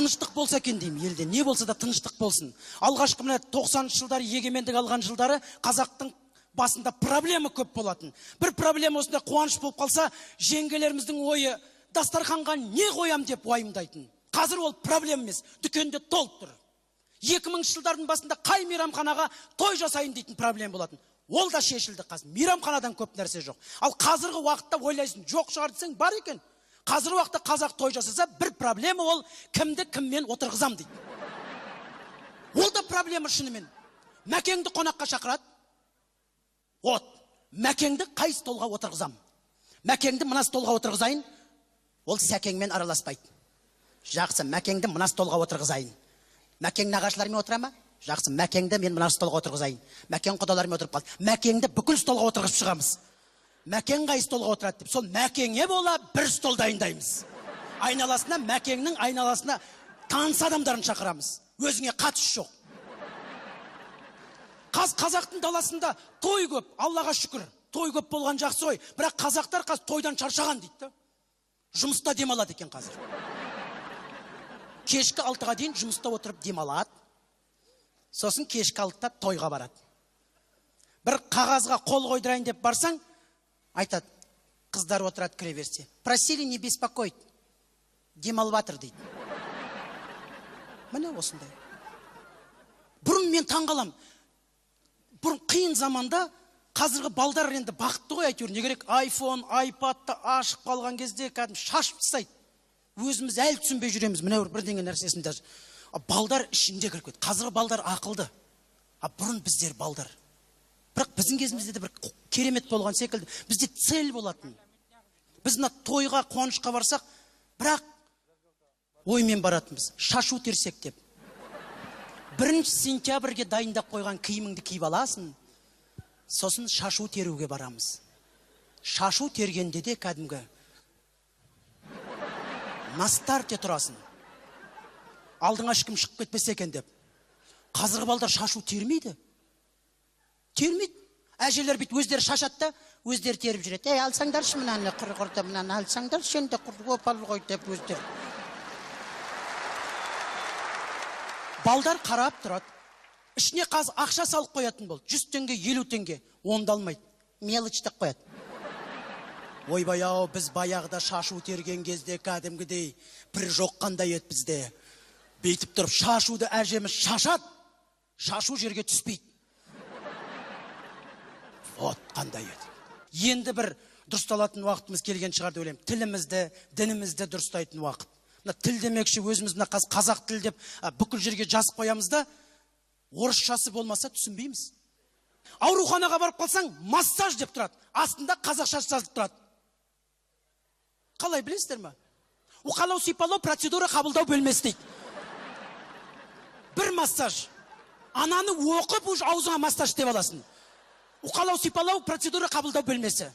тыныштық болса екен деймін елде. Не болса да тыныштық болсын. Алғашқы мына 90-шы жылдары егемендік алған жылдары қазақтың басында проблема көп болатын. Бір проблема осында қуаныш болып қалса, жеңгелеріміздің ойы дастарханға не қоям деп уайымдайтын. Қазір ол проблема емес, дүкенде толып тұр. 2000-ші жылдардың басында қай мейрамханаға той жасайын дейтін проблема болатын. Ол да шешілді қазір. Мейрамханадан көп нәрсе жоқ. Ал қазіргі уақытта ойлайсың, жоқ шығар десең бар екен. Қазіргі уақытта қазақ той жасаса, бір проблема ол кімді кіммен отырғызам дейді. Ол да проблема шынымен. Мәкеңді қонаққа шақырады. Мәкеңді қай столға отырғызам? Мәкеңді мына столға отырғызайын. Ол сәкеңмен араласпайды. Жақсы, Мәкеңді мына столға отырғызайын. Мәкең нағашыларымен отыра ма? Жақсы, Мәкеңді мен мына столға отырғызайын. Мәкең құдаларымен отырып қалды. Мәкеңді бүкіл столға отырғызып шығамыз. Мәкең қай столға отырады деп, сол Мәкеңе бола бір стол дайындаймыз. Айналасына, Мәкеңнің айналасына таныс адамдарын шақырамыз. Өзіңе қатысы жоқ. Қазақтың даласында той көп, Аллаға шүкір. Той көп болған жақсы ғой. Бірақ қазақтар қазір тойдан шаршаған дейді. Жұмыста демалады екен қазір. Кешкі 6-ға дейін жұмыста отырып демалады. Сосын кешкі 6-та тойға барады. Бір қағазға қол қойдырайын деп барсаң, айтады, қыздар отырады кіре берсе. Просили не беспокоить. Демалып жатыр дейді. Міне осындай. Бұрын мен таңғалам. Бұрын қиын заманда қазіргі балдар енді бақытты ғой әйтеуір. Не керек? iPhone, iPad-та ашық қалған кезде кәдім шашып тастайды. Өзіміз әлі түсінбей жүреміз. Міне бірдеңе нәрсесін даже. Балдар ішінде кіріп кетті. Қазіргі балдар ақылды. Бұрын біздер балдар. Бірақ біздің кезімізде де бір керемет болған секілді. Бізде цель болатын. Біз мына тойға, қуанышқа барсақ, бірақ оймен баратынбыз. Шашу терсек деп. 1 сентябрьге дайындап қойған киіміңді киіп аласың. Сосын шашу теруге барамыз. Шашу тергенде де кәдімгі на старте тұрасың. Алдыңа ешкім шығып кетпесе екен деп. Қазіргі балдар шашу термейді. Термейді. Әжелер бит өздері шашатта, өздері теріп жүреді. Алсаңдаршы мынаны құрғырды, мынаны алсаңдар, сен де құрды опал ғой деп өздері. Балдар қарап тұрады. Ішіне қазір ақша салып қоятын бол. 100 теңге, 50 теңге. Онда алмайды. Мелочь деп қояды. Ойбай ау, біз баяғыда шашу терген кезде кәдімгідей бір жоққандай еді бізде. Бейтіп тұрып, шашуды әжеміз шашады. Шашу жерге түспейді. Вот қандай еді. Енді бір дұрысталатын уақытымыз келген шығар деп ойлаймын. Тілімізді, дінімізді дұрыстайтын уақыт. Тіл демекші өзіміз қазақ тіл деп бүкіл жерге жазып қоямыз да, орысшасы болмаса түсінбейміз. Ауруханаға барып қалсаң, массаж деп тұрады. Астында қазақша жазып тұрады. Қалай білесіздер ме? Уқалау сипалау процедура қабылдау бөлмесі дейді. Бір массаж. Ананы оқып уж аузыңа массаж деп аласың. Уқалау сипалау процедура қабылдау бөлмесі.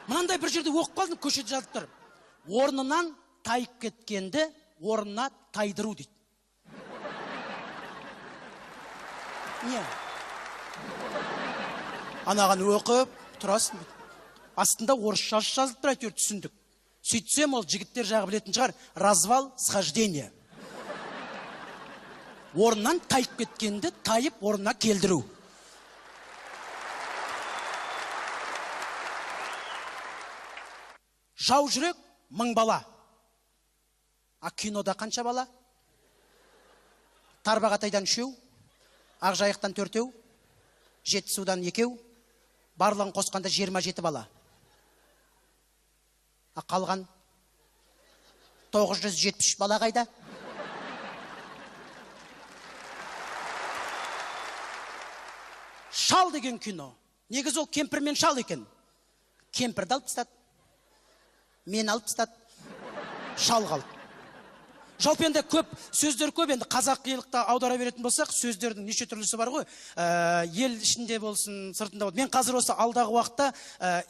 Мынандай бір жерде оқып қалдым, көшеде жазып тұр. Орнынан тайып кеткенді орнына тайдыру дейді. Не? Анаған оқып тұрасың. Астында орысша жазылып тұр, әйтеуір түсіндік. Сөйтсем ол жігіттер жағы білетін шығар, развал схождение. Орнынан тайып кеткенді тайып орнына келдіру. Жау жүрек 1000 бала. Кинода қанша бала? Тарбағатайдан 3, Ақжайықтан 4, Жетісудан 2, барлығын қосқанда 27 бала. Қалған 973 бала қайда? Шал деген кино. Негіз ол кемпір мен шал екен. Кемпірді алып тастады. Мен алып тастады. Шал қалды. Жалпы енді көп сөздер көп, енді қазақилықта аудара беретін болсақ, сөздердің неше түрлісі бар ғой. Ел ішінде болсын, сыртында болсын. Мен қазір осы алдағы уақытта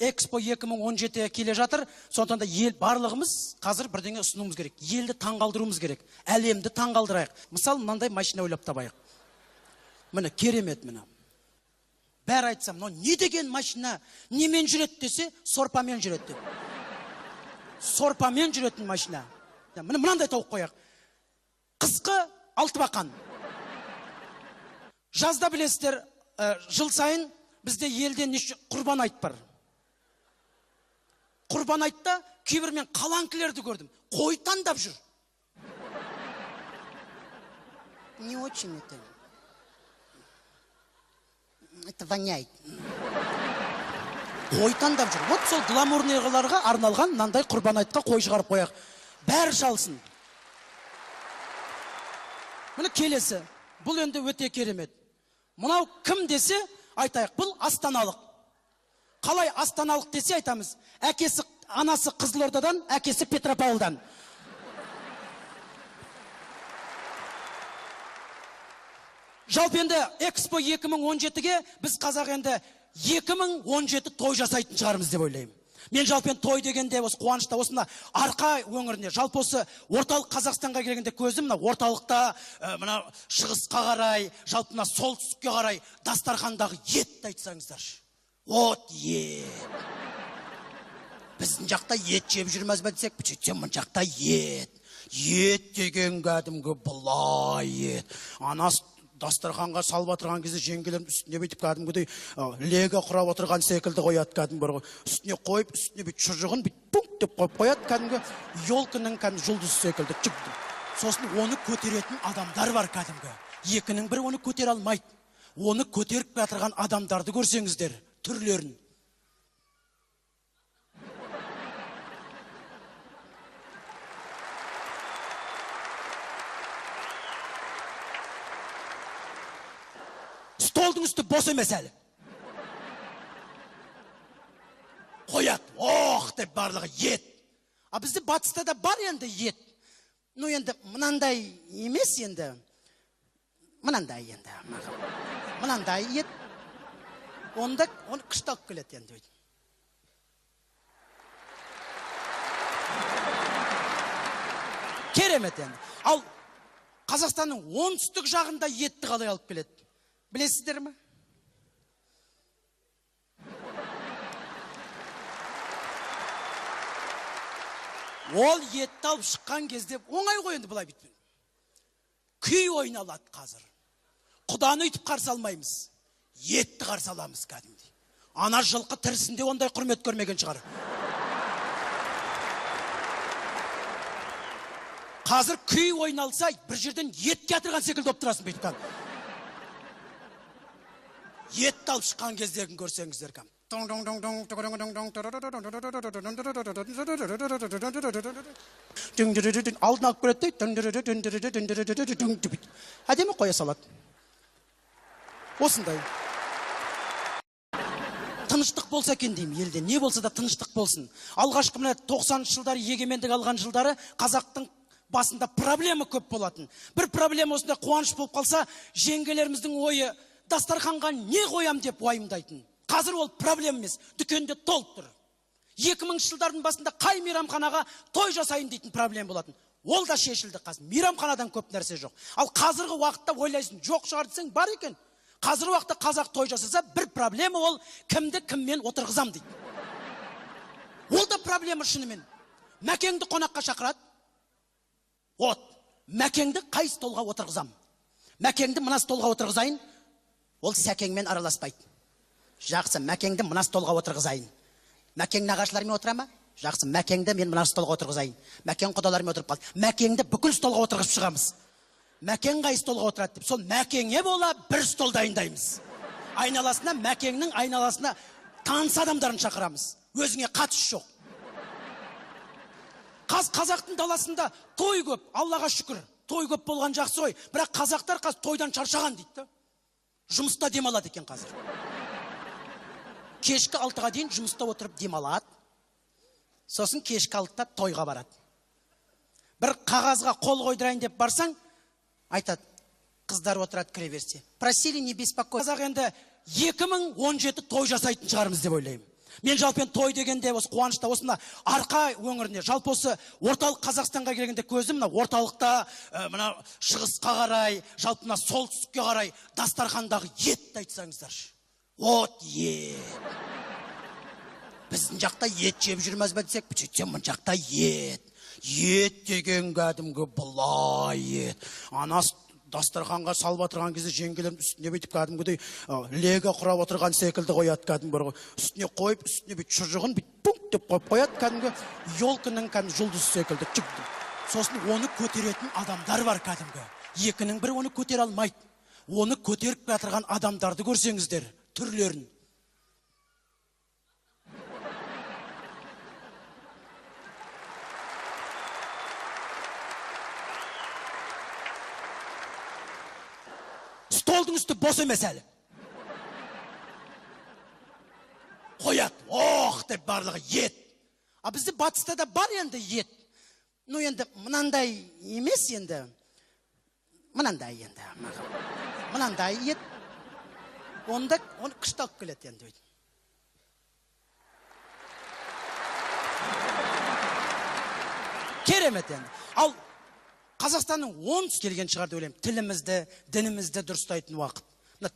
Экспо 2017 келе жатыр. Сондықтан да ел барлығымыз қазір бірдеңе ұсынуымыз керек. Елді таңғалдыруымыз керек. Әлемді таңғалдырайық. Мысалы, мынандай машина ойлап табайық. Міне керемет міне. Бәрі айтсам, не деген машина, немен жүреді десе, сорпамен жүреді деп. Сорпамен жүретін машина. Мынандай тауып қояқ. қысқы Алтыбақан. Жазда білесіздер, жыл сайын бізде елде құрбан айт бар. Құрбан айтта кейбір мен қаланкілерді көрдім. Қой таңдап жүр. Не очень это воняет. Қой таңдап жүр. Вот сол гламурныйларға арналған мынандай құрбан айтқа қой шығарып қояқ. Бәрі шалсын. Міне келесі. Бұл енді өте керемет. Мынау кім десе айтайық. Бұл астаналық. Қалай астаналық десе айтамыз. Әкесі, анасы Қызылордадан, әкесі Петропавлдан. Жалпы енді Экспо 2017-ге біз қазақ енді 2017 той жасайтын шығармыз деп ойлаймын. Мен жалпы той дегенде осы қуанышта осында арқа өңіріне, жалпы осы орталық Қазақстанға келгенде көзім мына орталықта, мына шығысқа қарай, жалпы мына солтүстікке қарай дастархандағы етті айтсаңыздаршы. Вот ет. Біздің жақта ет жеп жүрміз бе десек, бүйтсем мұн жақта ет. Ет деген кәдімгі бұлай ет. Анасы дастарханға салып отырған кезде жеңгелерім үстіне бүйтіп кәдімгідей лего құрап отырған секілді қояды кәдімгі бар ғой. Үстіне қойып, үстіне бүйтіп шұжығын бүйтіп пунк деп қойып қояды кәдімгі елкінің кәдімгі жұлдызы секілді. Сосын оны көтеретін адамдар бар кәдімгі. Екінің бірі оны көтере алмайды. Оны көтеріп жатырған адамдарды көрсеңіздер, түрлерін. Столдың үсті бос емес әлі. Қояды, ох деп барлығы ет. А бізде батыста да бар енді ет. Ну енді мынандай емес енді. Мынандай енді. Мынандай ет. Оны қышталып келеді енді. Керемет енді. Ал Қазақстанның оңтүстік жағында етті қалай алып келеді? Білесіздер ме? Ол етті алып шыққан кезде оңай қойынды бұлай бітпен. Күй ойналады қазір. Құданы үйтіп қарсы алмаймыз. Етті қарсы аламыз кәдімдей. Ана жылқы тірісінде ондай құрмет көрмеген шығар. Қазір күй ойналса, бір жерден етке атырған секілді оптырасың бейткен. Етті алып шыққан кездерін көрсеңіздер кәм. Алдын алып көреді dey. Әдемі қоя салады. Осындай. Тыныштық болса екен деймін елде. Не болса да тыныштық болсын. Алғашқы мына 90 жылдары егемендік алған жылдары қазақтың басында проблема көп болатын. Бір проблема осындай қуаныш болып қалса, жеңгелеріміздің ойы дастарханға не қоям деп уайымдайтын. Қазір ол проблема емес, дүкенде толып тұр. 2000 жылдардың басында қай мейрамханаға той жасайын дейтін проблема болатын. Ол да шешілді қазір. Мейрамханадан көп нәрсе жоқ. Ал қазіргі уақытта ойлайсың, жоқ шығар десең бар екен. Қазіргі уақытта қазақ той жасаса, бір проблема ол кімді кіммен отырғызам дейді. Ол да проблема шынымен. Мәкеңді қонаққа шақырады. Вот, Мәкеңді қай столға отырғызам? Мәкеңді мына столға отырғызайын. Ол сәкеңмен араласпайды. Жақсы, Мәкеңді мына столға отырғызайын. Мәкең нағашыларымен отыра ма? Жақсы, Мәкеңді мен мына столға отырғызайын. Мәкең құдаларымен отырып қалды. Мәкеңді бүкіл столға отырғызып шығамыз. Мәкең қай столға отырады деп, сол Мәкеңе бола бір стол дайындаймыз. Айналасына, Мәкеңнің айналасына таныс адамдарын шақырамыз. Өзіңе қатысы жоқ. Қазақтың даласында той көп, Аллаға шүкір. Той көп болған жақсы ғой. Бірақ қазақтар қазір тойдан шаршаған дейді. Жұмыста демалады екен қазір. Кешкі 6-ға дейін жұмыста отырып демалады. Сосын кешкі 6-та тойға барады. Бір қағазға қол қойдырайын деп барсаң, айтады, қыздар отырады кіре берсе. Просили не беспокойся. Қазақ енді 2017 той жасайтын шығармыз деп ойлаймын. Мен жалпы той дегенде осы қуанышта осында арқа өңіріне, жалпы осы орталық Қазақстанға келгенде көзім мына орталықта, мына шығысқа қарай, жалпы мына солтүстікке қарай дастархандағы етті айтсаңыздаршы. Вот ет. Біздің жақта ет жеп жүрміз бе десек, бүйтсем мұн жақта ет. ет деген кәдімгі былай ет. Анасы дастарханға салып отырған кезде жеңгелерім үстіне бүйтіп кәдімгідей лего құрап отырған секілді қояды кәдімгі. Үстіне қойып, үстіне бүйтіп шұжығын бүйтіп пунк деп қойып қояды кәдімгі елкінің кәдімгі жұлдызы секілді. Сосын оны көтеретін адамдар бар кәдімгі. Екінің бірі оны көтере алмайды. Оны көтеріп жатырған адамдарды көрсеңіздер, түрлерін. Столдың үсті бос емес әлі. Қояды, ох деп барлығы ет. А бізде батыста да бар енді ет. Ну енді мынандай емес енді. Мынандай енді. Мынандай ет. Оны қышталып келеді енді. Керемет енді. Ал Қазақстанның оңтүстік келген шығар деп ойлаймын. Тілімізді, дінімізді дұрыстайтын уақыт.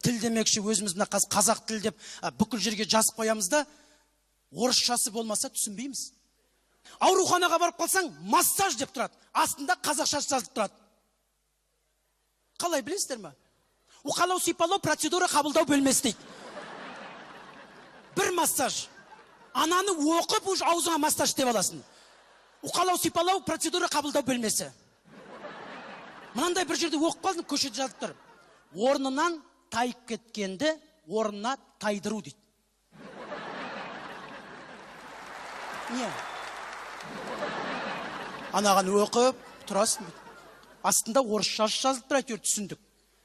Тіл демекші өзіміз қазақ тіл деп бүкіл жерге жазып қоямыз да, орысшасы болмаса түсінбейміз. Ауруханаға барып қалсаң, массаж деп тұрады. Астында қазақша жазылып тұрады. Қалай білесіздер ме? Уқалау сипалау процедура қабылдау бөлмесі дейді. Бір массаж. Ананы оқып уж аузыңа массаж деп аласың. Уқалау сипалау процедура қабылдау бөлмесі. Мынандай бір жерде оқып қалдым, көшеде жазып тұр. Орнынан тайып кеткенді орнына тайдыру дейді. Не? Анаған оқып тұрасың. Астында орысша жазылып тұр, әйтеуір түсіндік.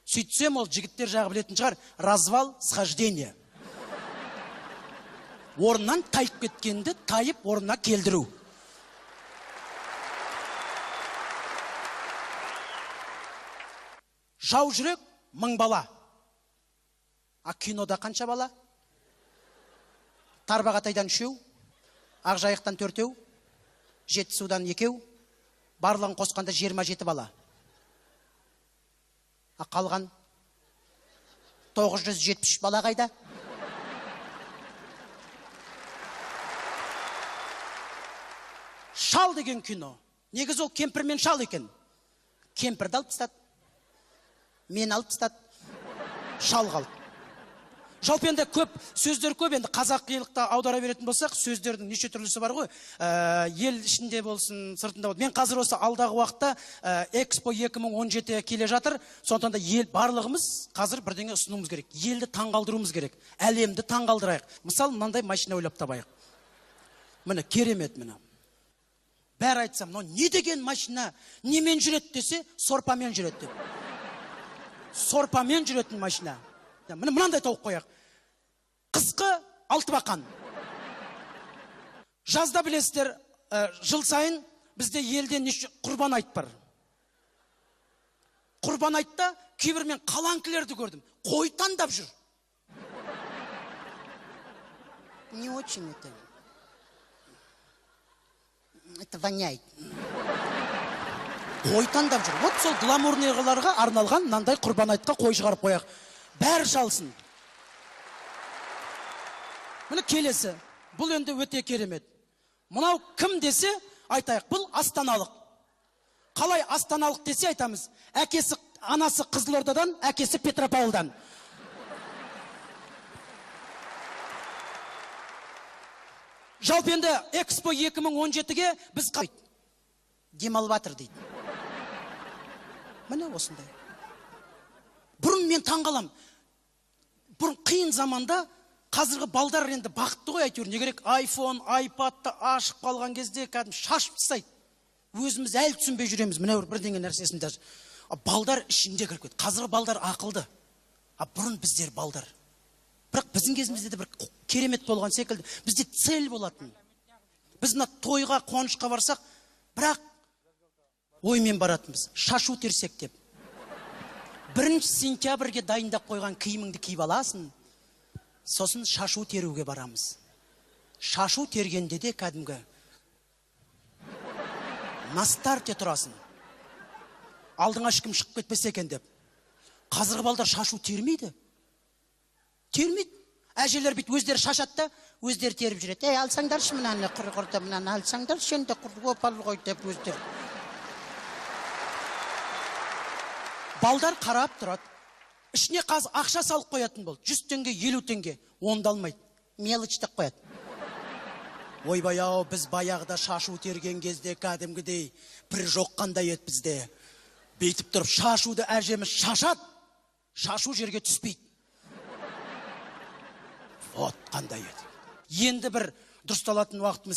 Сөйтсем, ол жігіттер жағы білетін шығар, развал схождения. Орнынан тайып кеткенді тайып орнына келдіру. Жау жүрек мың бала. А кинода қанша бала? Тарбағатайдан 3, Ақжайықтан 4, Жетісудан 2, барлығын қосқанда 27 бала. А қалған 973 бала қайда? Шал деген кино. Негізі ол кемпір мен шал екен. Кемпірді алып тастады. Мен алып тастады. Шал қалды. Жалпы енді көп сөздер көп, енді қазақилықта аудара беретін болсақ, сөздердің неше түрлісі бар ғой. Ел ішінде болсын, сыртында болсын. Мен қазір осы алдағы уақытта Экспо 2017 келе жатыр. Сондықтан да ел барлығымыз қазір бірдеңе ұсынуымыз керек. Елді таңғалдыруымыз керек. Әлемді таңғалдырайық. Мысалы, мынандай машина ойлап табайық. Міне керемет міне. Бәрі айтсам, не деген машина, немен жүреді десе, сорпамен жүреді деп. Сорпамен жүретін машина. Мынандай тауып қояқ. Қысқы алтыбақан. Жазда білесіздер, жыл сайын бізде елде құрбан айт бар. Құрбан айтта кейбір мен қаланкілерді көрдім. Қой таңдап жүр. Не очень это. Это воняет. Қой таңдап жүр. Вот сол гламурныйларға арналған мынандай құрбан айтқа қой шығарып қояқ. Бәрі шалсын. Міне келесі. Бұл енді өте керемет. Мынау кім десе, айтайық, бұл астаналық. Қалай астаналық десе айтамыз. Әкесі, анасы Қызылордадан, әкесі Петропавлдан. Жалпы енді Экспо 2017-ге біз демалып жатыр дейді. Міне осындай. Бұрын мен таңғалам. Бұрын қиын заманда қазіргі балдар енді бақытты ғой әйтеуір. Не керек? iPhone, iPad'ты ашып қалған кезде кәдім шашып тастайды. Өзіміз әлі түсінбей жүреміз. Міне бірдеңе нәрсесін даже. Балдар ішінде кіріп кетті. Қазіргі балдар ақылды. Бұрын біздер балдар. Бірақ біздің кезімізде де бір керемет болған секілді. Бізде цель болатын. Біз мына тойға, қуанышқа барсақ, бірақ оймен баратынбыз. Шашу терсек деп. 1 сентябрьге дайындап қойған киіміңді киіп аласың. Сосын шашу теруге барамыз. Шашу тергенде де кәдімгі на старте тұрасың. Алдыңа ешкім шығып кетпесе екен деп. Қазіргі балдар шашу термейді. Термейді. Әжелер бит өздері шашады да, өздері теріп жүреді. Алсаңдаршы мынаны құрғырды, мынаны алсаңдаршы енді опал ғой деп өздері. Балдар қарап тұрады. Ішіне қазір ақша салып қоятын болды. 100 теңге, 50 теңге. Онда алмайды. Мелочь деп қояды. Ойбай ау, біз баяғыда шашу терген кезде кәдімгідей бір жоқ қандай еді бізде. Бейтіп тұрып, шашуды әжеміз шашады, шашу жерге түспейді. Вот қандай еді. Енді бір дұрысталатын уақытымыз